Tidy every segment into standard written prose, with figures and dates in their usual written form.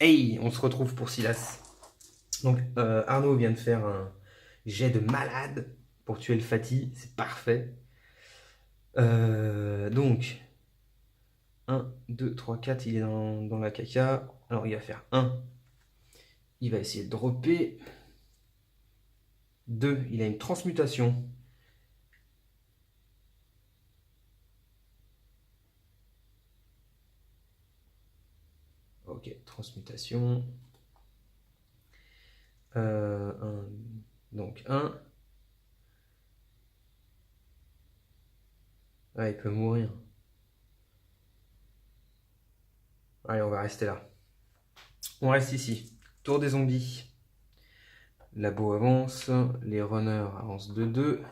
Hey, on se retrouve pour Silas. Donc, Arnaud vient de faire un jet de malade pour tuer le Fatih. C'est parfait. Donc, 1, 2, 3, 4, il est dans la caca. Alors, il va faire 1. Il va essayer de dropper. 2, il a une transmutation. Ok, transmutation. Donc 1. Ah, il peut mourir. Allez, on va rester là. On reste ici. Tour des zombies. Labo avance. Les runners avancent de 2.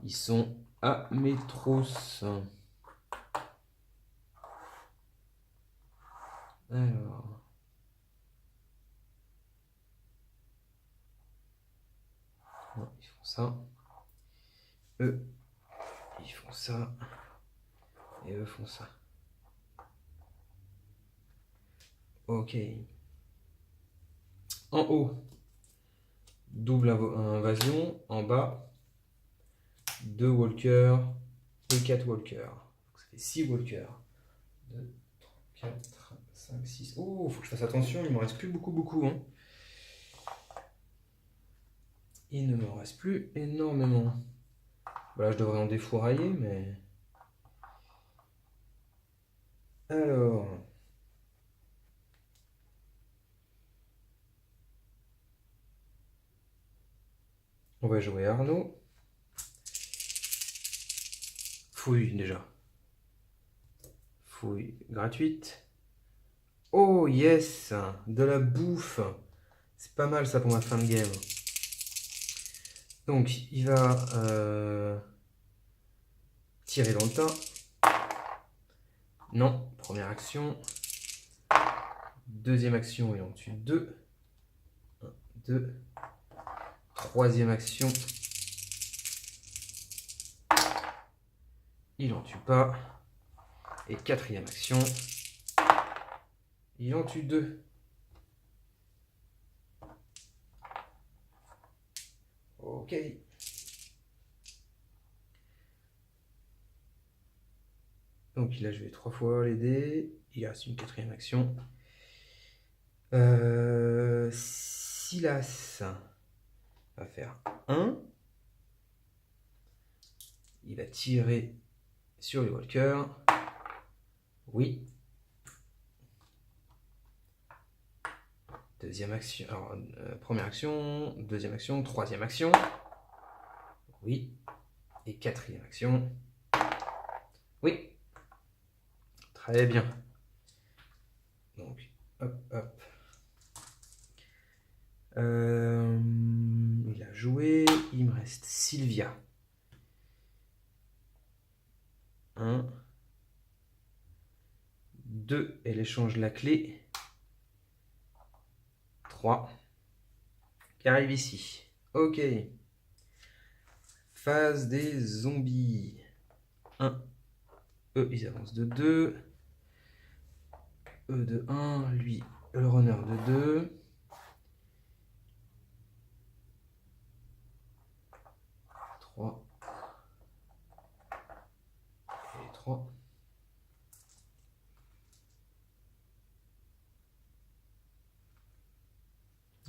Ils sont à mes trousses. Alors. Non, ils font ça. Eux, ils font ça. Et eux font ça. Ok. En haut, double invasion. En bas, 2 walkers et 4 walkers. Ça fait 6 walkers. 2, 3, 4, 5, 6. Oh, faut que je fasse attention, il ne me reste plus beaucoup. Hein. Il ne me reste plus énormément. Voilà, je devrais en défourailler, mais... Alors... On va jouer Arnaud. Fouille déjà. Fouille gratuite. Oh yes, de la bouffe. C'est pas mal ça pour ma fin de game. Donc il va tirer dans le tas. Non, première action. Deuxième action, il en tue 2. 1, 2. Troisième action. Il en tue pas. Et quatrième action. Il en tue 2. Ok. Donc il a joué 3 fois les dés. Il reste une quatrième action. Silas va faire 1. Il va tirer sur les walkers. Oui. Deuxième action. Alors, première action, deuxième action, troisième action. Oui. Et quatrième action. Oui. Très bien. Donc, hop. Il a joué. Il me reste Sylvia. 1. 2. Elle échange la clé. 3. Qui arrive ici. Ok. Phase des zombies. 1. Eux, ils avancent de 2. Eux de 1. Lui, le runner de 2. 3. Et 3.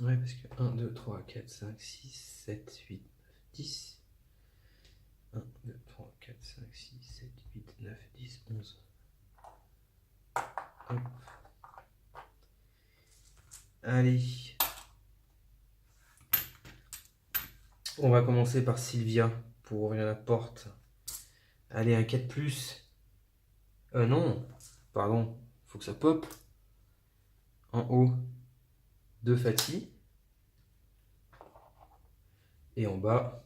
Ouais, parce que 1, 2, 3, 4, 5, 6, 7, 8, 9, 10. 1, 2, 3, 4, 5, 6, 7, 8, 9, 10, 11. Hop. Allez. On va commencer par Sylvia pour ouvrir la porte. Allez, un 4+. Non. Pardon. Faut que ça pop. En haut, 2 Fatih. Et en bas,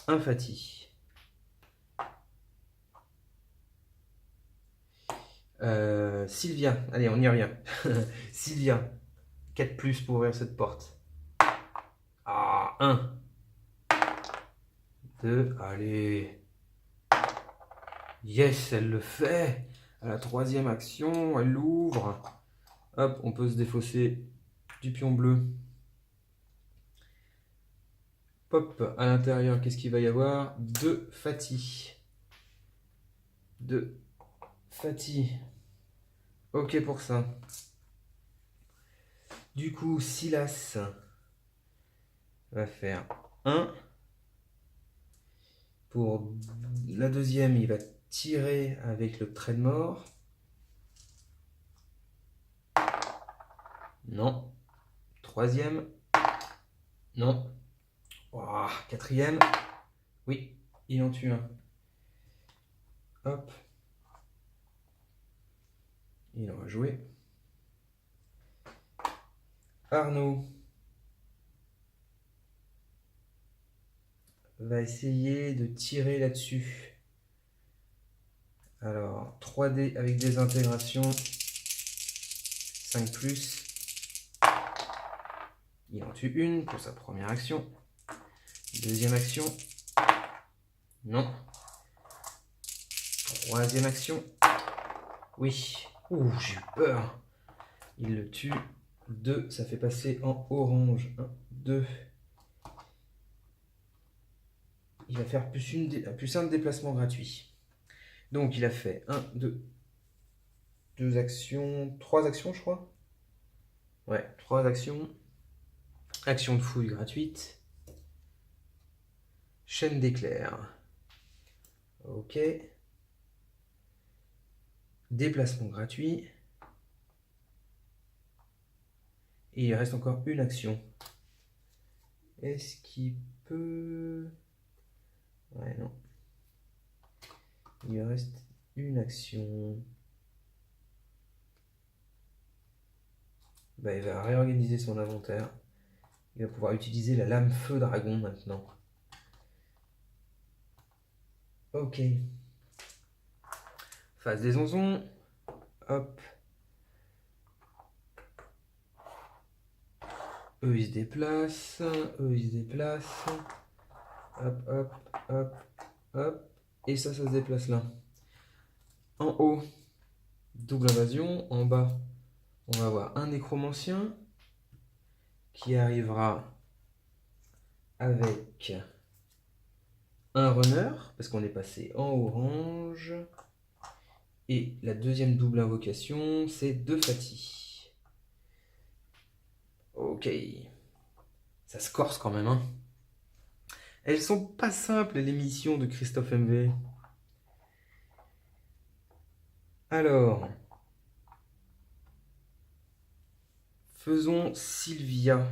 un Fatih. Sylvia, allez, on y revient. Sylvia, 4+ pour ouvrir cette porte. Ah, 1, 2, allez. Yes, elle le fait. À la troisième action, elle l'ouvre. Hop, on peut se défausser du pion bleu. Pop, à l'intérieur, qu'est-ce qu'il va y avoir? 2 Fati. 2 Fati. Ok pour ça. Du coup, Silas va faire 1. Pour la deuxième, il va tirer avec le trait de mort. Non. Troisième. Non. Oh, quatrième. Oui, il en tue un. Hop. Il en va jouer. Arnaud va essayer de tirer là-dessus. Alors, 3D avec des intégrations. 5 plus. Il en tue une pour sa première action. Deuxième action. Non. Troisième action. Oui. Ouh, j'ai eu peur. Il le tue. 2, ça fait passer en orange. 1, 2. Il va faire plus un déplacement gratuit. Donc il a fait 1, 2, 2 actions, 3 actions je crois. Ouais, 3 actions. Action de fouille gratuite. Chaîne d'éclair. Ok. Déplacement gratuit. Et il reste encore une action. Est-ce qu'il peut... Ouais, non. Il reste une action. Bah, il va réorganiser son inventaire. Il va pouvoir utiliser la lame feu dragon maintenant. Ok. Phase des onzons. Hop. Eux ils se déplacent. Eux ils se déplacent. Hop, hop, hop, hop. Et ça se déplace là. En haut, double invasion. En bas, on va avoir un nécromancien qui arrivera avec un runner, parce qu'on est passé en orange. Et la deuxième double invocation, c'est 2 Fati. Ok. Ça se corse quand même, hein. Elles sont pas simples, les missions de Christophe MV. Alors, faisons Sylvia.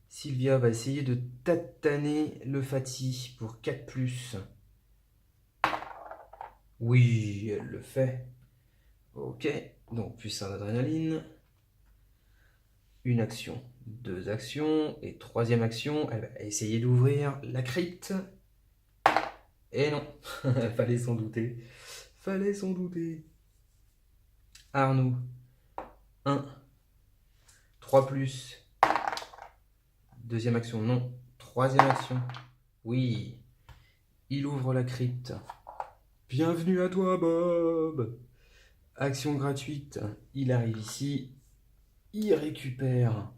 Sylvia va essayer de tataner le Fati pour 4+. Oui, elle le fait. Ok, donc plus un d'adrénaline. Une action, 2 actions. Et troisième action, elle va essayer d'ouvrir la crypte. Et non, fallait s'en douter. Fallait s'en douter. Arnaud, 1. 3+. Deuxième action, non. Troisième action, oui. Il ouvre la crypte. Bienvenue à toi, Bob. Action gratuite, il arrive ici. Il récupère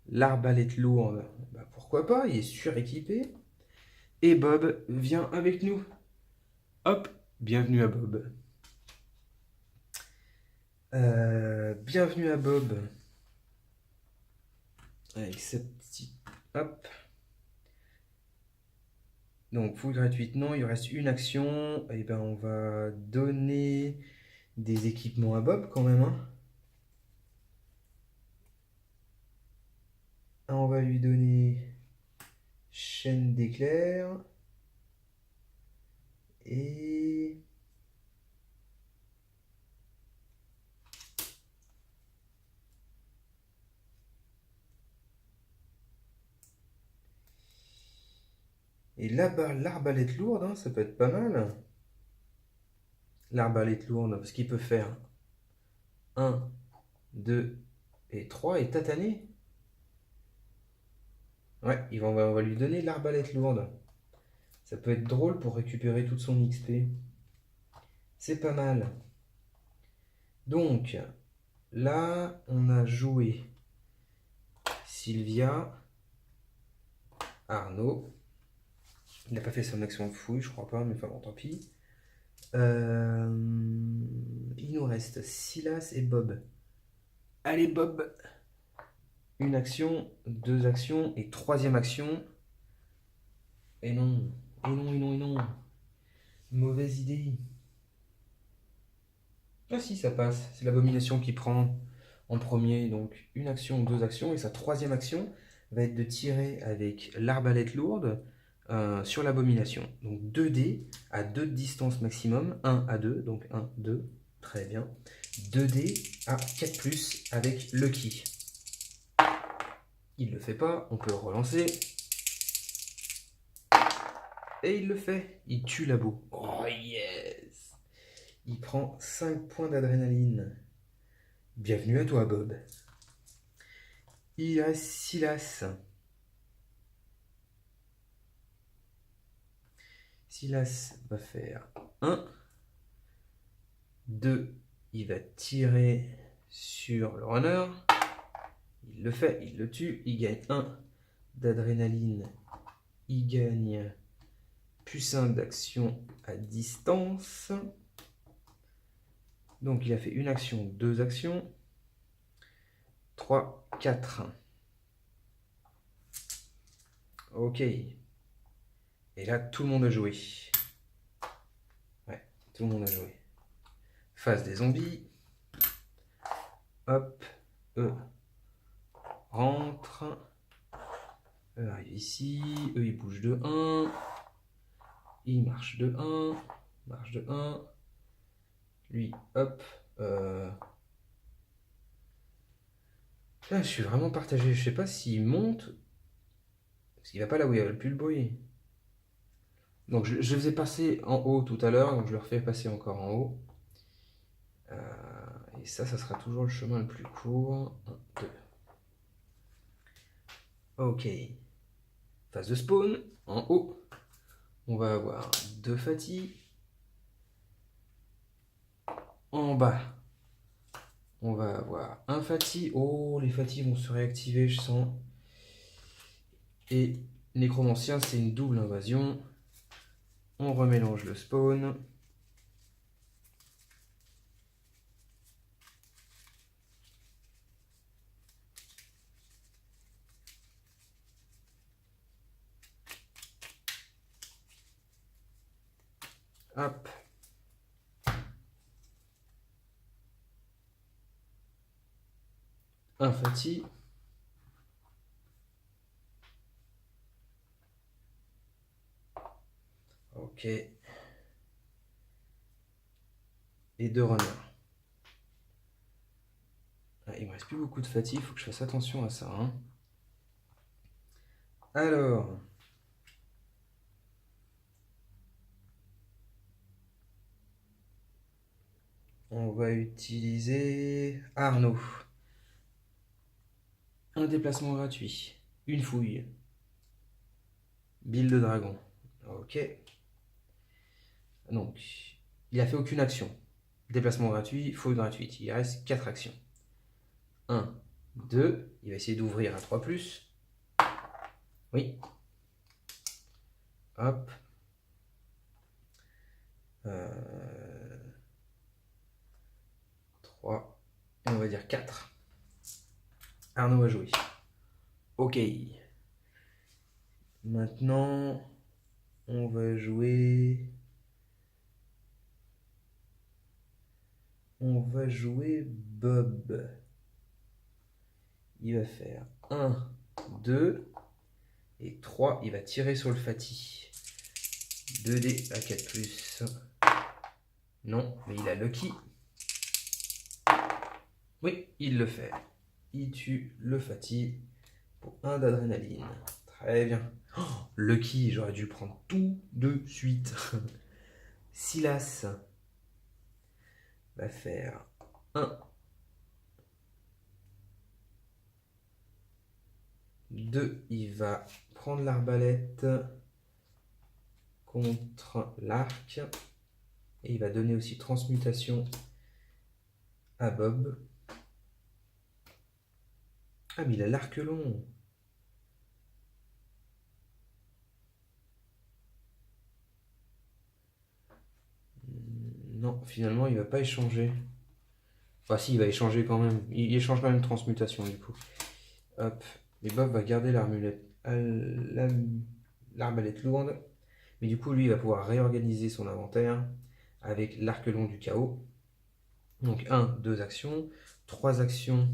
l'arbalète lourde. Bah, pourquoi pas, il est suréquipé. Et Bob vient avec nous. Hop, bienvenue à Bob. Bienvenue à Bob. Avec cette petite... Hop. Donc, fouille gratuite, non, il reste une action. Et ben, on va donner des équipements à Bob quand même. Hein. On va lui donner chaîne d'éclair. Et... Et l'arbalète lourde, hein, ça peut être pas mal. L'arbalète lourde, parce qu'il peut faire 1, 2 et 3 et tataner. Ouais, on va lui donner l'arbalète lourde. Ça peut être drôle pour récupérer toute son XP. C'est pas mal. Donc, là, on a joué Sylvia, Arnaud. Il n'a pas fait son action de fouille, je crois pas, mais enfin bon, tant pis. Il nous reste Silas et Bob. Allez, Bob! Une action, deux actions et troisième action. Et non, et non, et non, et non. Mauvaise idée. Ah si, ça passe. C'est l'abomination qui prend en premier. Donc une action, deux actions. Et sa troisième action va être de tirer avec l'arbalète lourde sur l'abomination. Donc 2 dés à 2 de distance maximum. 1 à 2. Donc 1, 2. Très bien. 2 dés à 4 plus avec Lucky. Il ne le fait pas. On peut relancer. Et il le fait. Il tue Labo. Oh yes! Il prend 5 points d'adrénaline. Bienvenue à toi, Bob. Il reste Silas. Silas va faire 1. 2. Il va tirer sur le runner. Il le fait, il le tue. Il gagne 1 d'adrénaline. Il gagne plus 1 d'action à distance. Donc il a fait une action, deux actions. 3, 4. Ok. Et là, tout le monde a joué. Ouais, tout le monde a joué. Phase des zombies. Hop. Eux rentrent. Eux arrivent ici. Eux, ils bougent de 1. Ils marchent de 1. Marche de 1. Lui, hop. Là, je suis vraiment partagé. Je sais pas s'il monte. Parce qu'il va pas là où il y a le plus le bruit. Donc je faisais passer en haut tout à l'heure. Donc je le refais passer encore en haut. Et ça sera toujours le chemin le plus court. 1, 2. Ok. Phase de spawn. En haut. On va avoir 2 fatigues. En bas. On va avoir un fatigue. Oh, les fatigues vont se réactiver, je sens. Et nécromancien, c'est une double invasion. On remélange le spawn. Hop. Un fatigue. Ok. Et 2 runners. Ah, il me reste plus beaucoup de fatigue, il faut que je fasse attention à ça. Hein. Alors. On va utiliser Arnaud. Un déplacement gratuit. Une fouille. Bile de dragon. Ok. Donc, il a fait aucune action. Déplacement gratuit, fouille gratuite. Il reste 4 actions. 1, 2. Il va essayer d'ouvrir à 3 plus. Oui. Hop. 3. Et on va dire 4. Arnaud a joué. Ok. Maintenant, on va jouer... On va jouer Bob. Il va faire 1, 2 et 3. Il va tirer sur le Fatih. 2 dés à 4 plus. Non, mais il a Lucky. Oui, il le fait. Il tue le Fatih pour 1 d'adrénaline. Très bien. Oh, Lucky, j'aurais dû le prendre tout de suite. Silas va faire 1, 2. Il va prendre l'arbalète contre l'arc. Et il va donner aussi transmutation à Bob. Ah, mais il a l'arc long. Non, finalement, il va pas échanger. Enfin, si, il va échanger quand même. Il échange quand même de transmutation, du coup. Hop. Et Bob va garder l'arbalète lourde. Mais du coup, lui, il va pouvoir réorganiser son inventaire avec l'arc long du chaos. Donc, 1, 2 actions. 3 actions.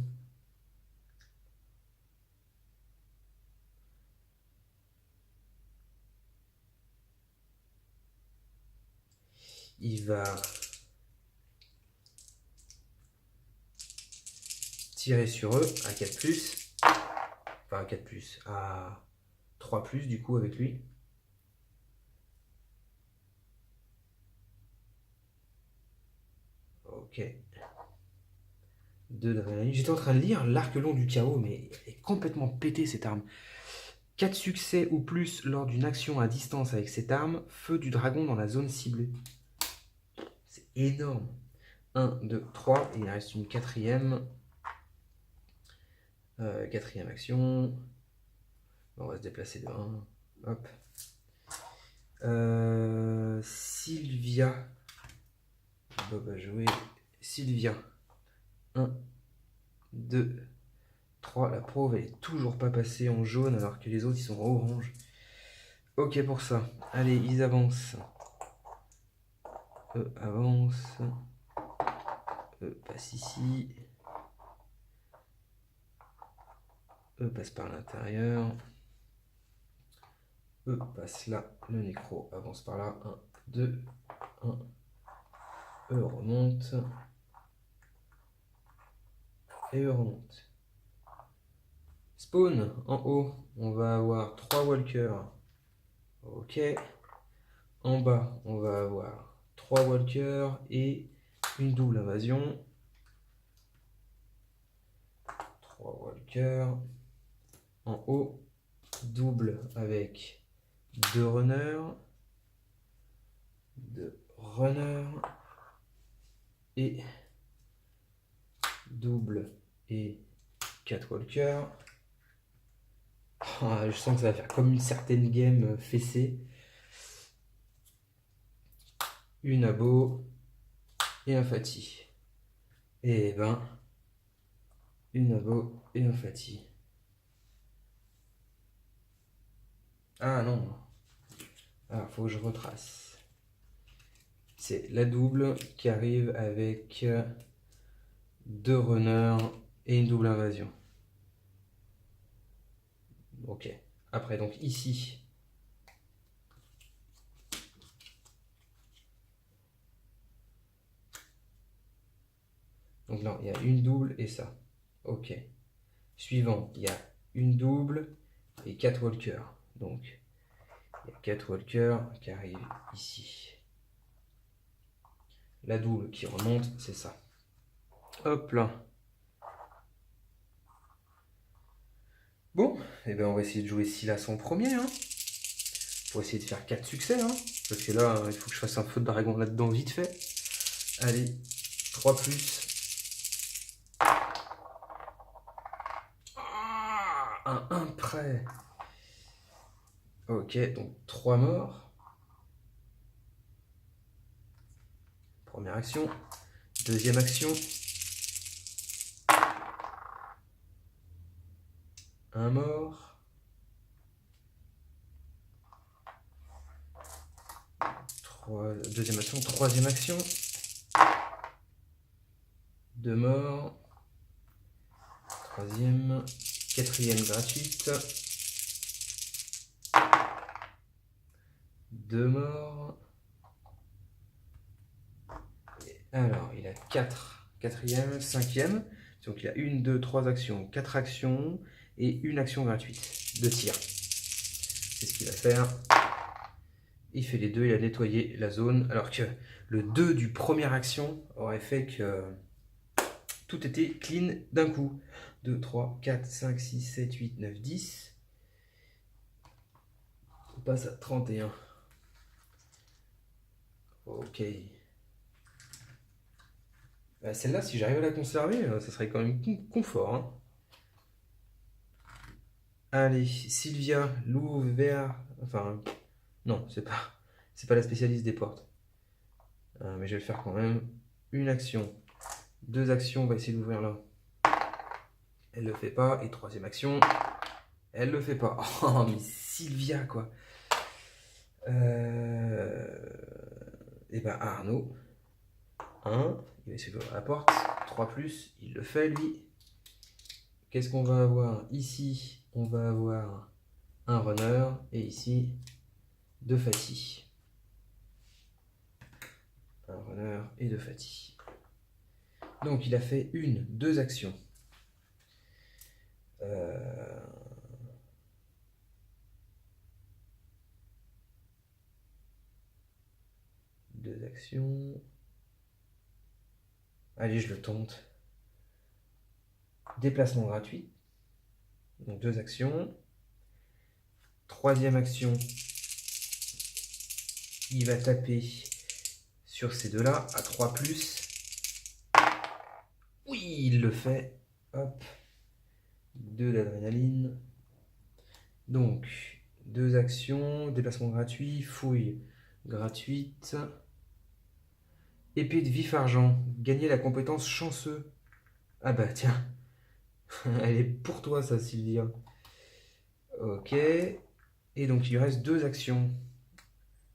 Il va tirer sur eux à 4+. Enfin, à 4+. À 3+, du coup, avec lui. Ok. 2 d'adrénaline. J'étais en train de lire l'arc long du chaos, mais elle est complètement pétée cette arme. 4 succès ou plus lors d'une action à distance avec cette arme. Feu du dragon dans la zone ciblée. C'est énorme. 1, 2, 3. Et il reste une quatrième. Quatrième action. On va se déplacer de 1. Hop. Sylvia. Bob a joué. Sylvia. 1, 2, 3. La pauvre, elle est toujours pas passée en jaune alors que les autres ils sont en orange. Ok pour ça. Allez, ils avancent. Eux avancent. Eux passent ici. Eux passent par l'intérieur. Eux passent là. Le nécro avance par là. 1, 2, 1. Eux remontent. Et eux remontent. Spawn en haut. On va avoir 3 walkers. Ok. En bas, on va avoir 3 walkers et une double invasion. 3 walkers. En haut, double avec 2 runners. 2 runners. Et double et 4 walkers. Ah, je sens que ça va faire comme une certaine game fessée. Une abo et un fati. Et ben, une abo et un fati. Ah non. Ah, faut que je retrace. C'est la double qui arrive avec 2 runners et une double invasion. Ok. Après, donc ici. Donc non, il y a une double et ça. Ok. Suivant, il y a une double et 4 walkers. Donc, il y a 4 walkers qui arrivent ici. La double qui remonte, c'est ça. Hop là. Bon, et ben on va essayer de jouer Silas en premier. Hein. Pour essayer de faire 4 succès. Hein. Parce que là, il faut que je fasse un feu de dragon là-dedans vite fait. Allez, 3+. Ah, un prêt. Ok, donc 3 morts. Première action. Deuxième action. Un mort. Deuxième action. Troisième action. 2 morts. Troisième. Quatrième gratuite. 2 morts. Alors, il a 4. Quatrième, cinquième. Donc il a 1, 2, 3 actions, 4 actions et une action gratuite de tir. C'est ce qu'il va faire. Il fait les deux, il a nettoyé la zone. Alors que le 2 du première action aurait fait que tout était clean d'un coup. 2, 3, 4, 5, 6, 7, 8, 9, 10. On passe à 31. Ok. Celle-là, si j'arrive à la conserver, ça serait quand même confort. Hein. Allez, Sylvia, l'ouvert. Enfin, non, c'est pas la spécialiste des portes. Mais je vais le faire quand même. Une action, deux actions, on va essayer d'ouvrir là. Elle le fait pas. Et troisième action, elle le fait pas. Oh, mais Sylvia, quoi. Et ben Arnaud, 1, il va essayer d'ouvrir la porte. 3 plus, il le fait lui. Qu'est-ce qu'on va avoir ici? On va avoir un runner et ici 2 fatigues. Un runner et 2 fatigues. Donc il a fait deux actions. Deux actions. Allez, je le tente. Déplacement gratuit. Donc 2 actions. Troisième action, il va taper sur ces deux-là à 3 plus. Oui, il le fait. Hop. 2 d'adrénaline. Donc, 2 actions, déplacement gratuit, fouille gratuite. Épée de vif-argent, gagner la compétence chanceux. Ah bah tiens, elle est pour toi ça Sylvia. Ok. Et donc il lui reste 2 actions.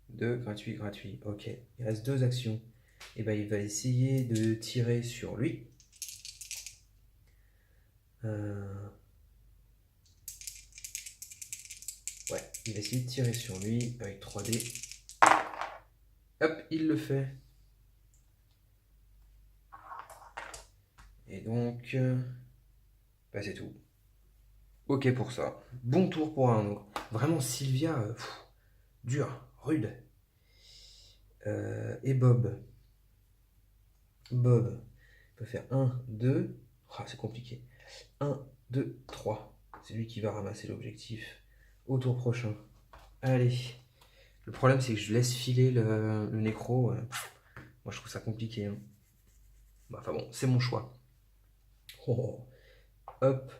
2, gratuit, gratuit. Ok. Il reste 2 actions. Et ben il va essayer de tirer sur lui. Ouais, il va essayer de tirer sur lui avec 3D. Hop, il le fait. Et donc, bah c'est tout. Ok pour ça. Bon tour pour Arnaud. Vraiment, Sylvia, dur, rude. Et Bob. Bob peut faire 1, 2. Oh, c'est compliqué. 1, 2, 3. C'est lui qui va ramasser l'objectif au tour prochain. Allez. Le problème, c'est que je laisse filer le nécro. Moi, je trouve ça compliqué. Hein. Bah, enfin bon, c'est mon choix. Oh. Hop.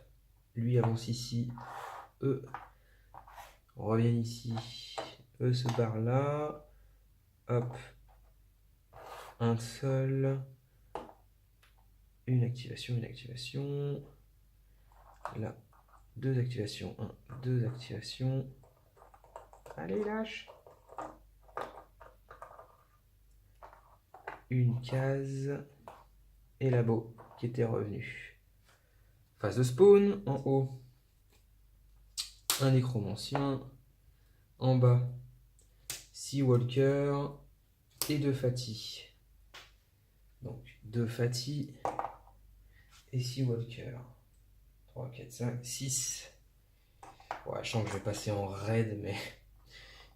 Lui avance ici. Eux reviennent ici. Eux se barrent là. Hop. Un seul. Une activation, une activation. Là. 2 activations. 1, 2 activations. Allez, lâche. Une case. Et Labo qui était revenu. Phase de spawn. En haut. Un nécromancien. En bas. 6 walkers. Et 2 fatigues. Donc 2 fatigues. Et 6 walkers. 3, 4, 5, 6. Ouais, je sens que je vais passer en raid, mais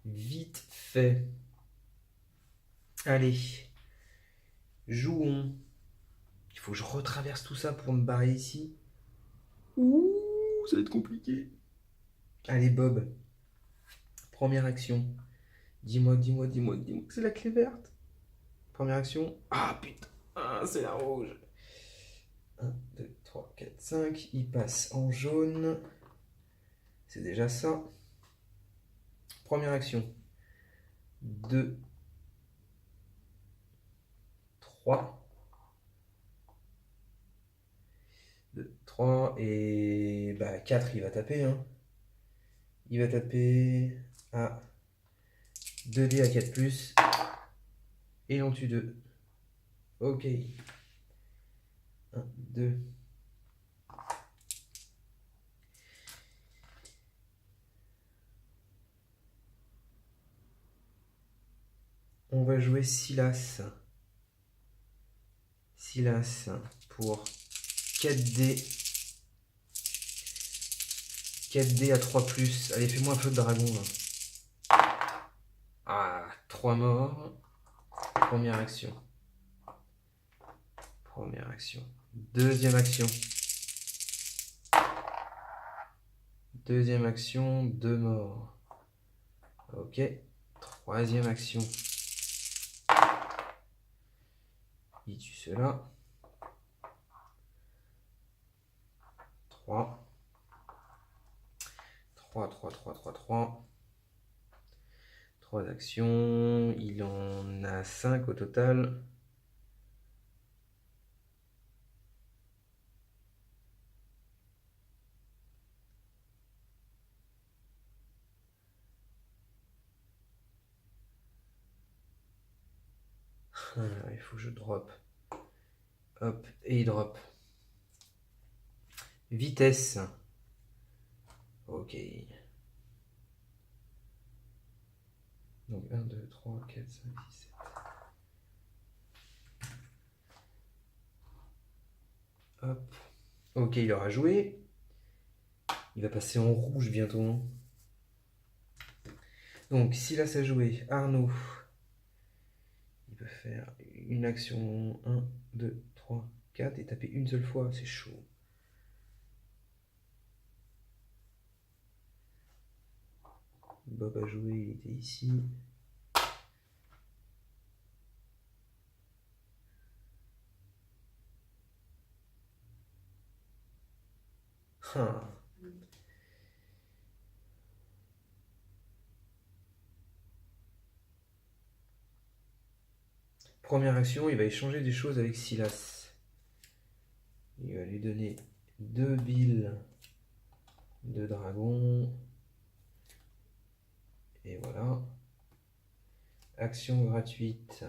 vite fait. Allez. Jouons. Il faut que je retraverse tout ça pour me barrer ici. Ouh, ça va être compliqué. Allez, Bob. Première action. Dis-moi que c'est la clé verte. Première action. Ah putain. Ah, c'est la rouge. 1, 2, 3, 4, 5. Il passe en jaune. C'est déjà ça. Première action. 2, 3. 2, 3. Et bah 4, il va taper. Hein. Il va taper à 2D à 4 plus. Et on tue 2. Ok. 1, 2. On va jouer Silas. Silas pour 4D. 4D à 3 plus. Allez, fais-moi un feu de dragon. Là. Ah, 3 morts. Première action. Première action. Deuxième action. Deuxième action, 2 morts. Ok. Troisième action. Il tue cela. 3. 3, 3, 3, 3, 3. 3 actions. Il en a 5 au total. Il faut que je drop. Hop, et il drop. Vitesse. Ok. Donc 1, 2, 3, 4, 5, 6, 7. Hop. Ok, il aura joué. Il va passer en rouge bientôt. Donc, s'il a sa jouée, Arnaud, il peut faire une action 1, 2, 3, 4 et taper une seule fois. C'est chaud. Bob a joué, il était ici. Ah. Première action, il va échanger des choses avec Silas. Il va lui donner 2 billes de dragon. Et voilà. Action gratuite.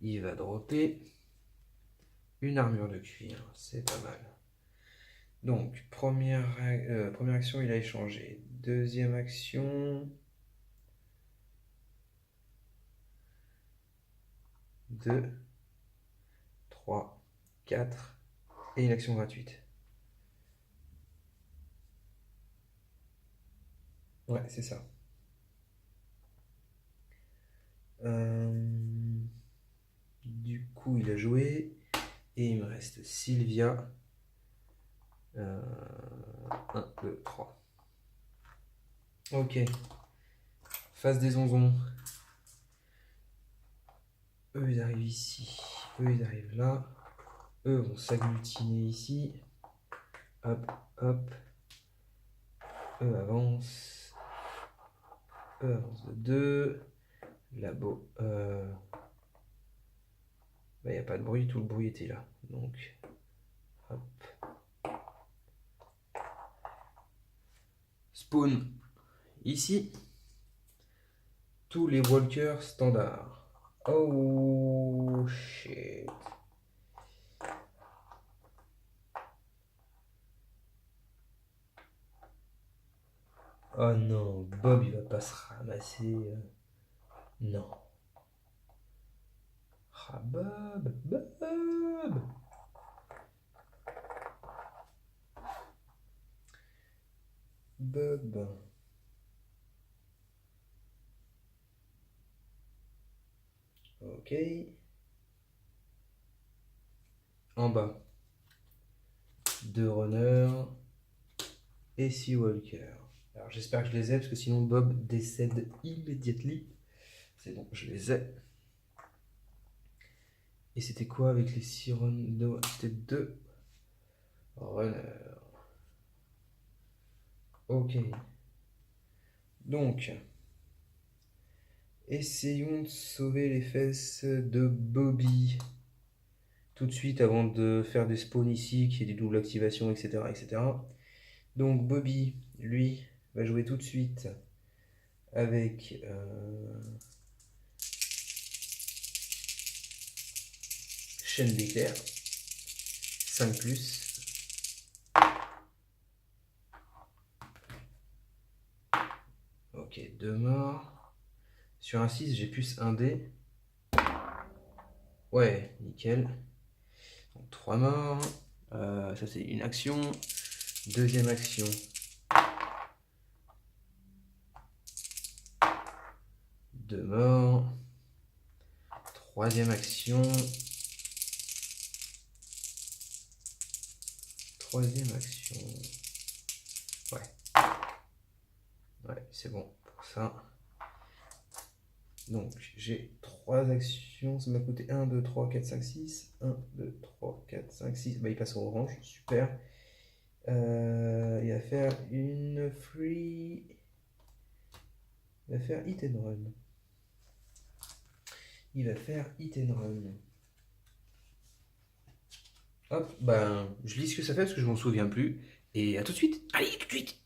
Il va dropper une armure de cuir. C'est pas mal. Donc, première action, il a échangé. Deuxième action. 2, 3, 4. Et une action gratuite. Ouais, c'est ça. Du coup, il a joué. Et il me reste Sylvia. 1, 2, 3. Ok. Face des onzons. Eux, ils arrivent ici. Eux, ils arrivent là. Eux vont s'agglutiner ici. Hop, hop. Eux avancent. Eux avancent de 2. Labo. Il n'y a pas de bruit, tout le bruit était là. Donc, hop. Spawn ici. Tous les walkers standards. Oh shit. Oh non, Bob il va pas se ramasser. Non. Ah Bob, Bob. Bob. Ok. En bas. 2 runners et 6 walkers. Alors j'espère que je les ai parce que sinon Bob décède immédiatement. C'est bon, je les ai. Et c'était quoi avec les 6 runners? C'était 2 runners. Ok. Donc, essayons de sauver les fesses de Bobby. Tout de suite avant de faire des spawns ici, qui est des doubles activations, etc., etc. Donc Bobby, lui, va jouer tout de suite avec chaîne d'éclair. 5+. Ok, 2 morts. Sur un 6, j'ai plus un dé. Ouais, nickel. Donc 3 morts. Ça, c'est une action. Deuxième action. 2 morts. Troisième action. Troisième action. Ouais. Ouais, c'est bon pour ça. Donc, j'ai 3 actions. Ça m'a coûté 1, 2, 3, 4, 5, 6. 1, 2, 3, 4, 5, 6. Bah, il passe au orange. Super. Il va faire une free. Il va faire hit and run. Il va faire hit and run. Hop, ben, je lis ce que ça fait parce que je m'en souviens plus. Et à tout de suite. Allez, tout de suite.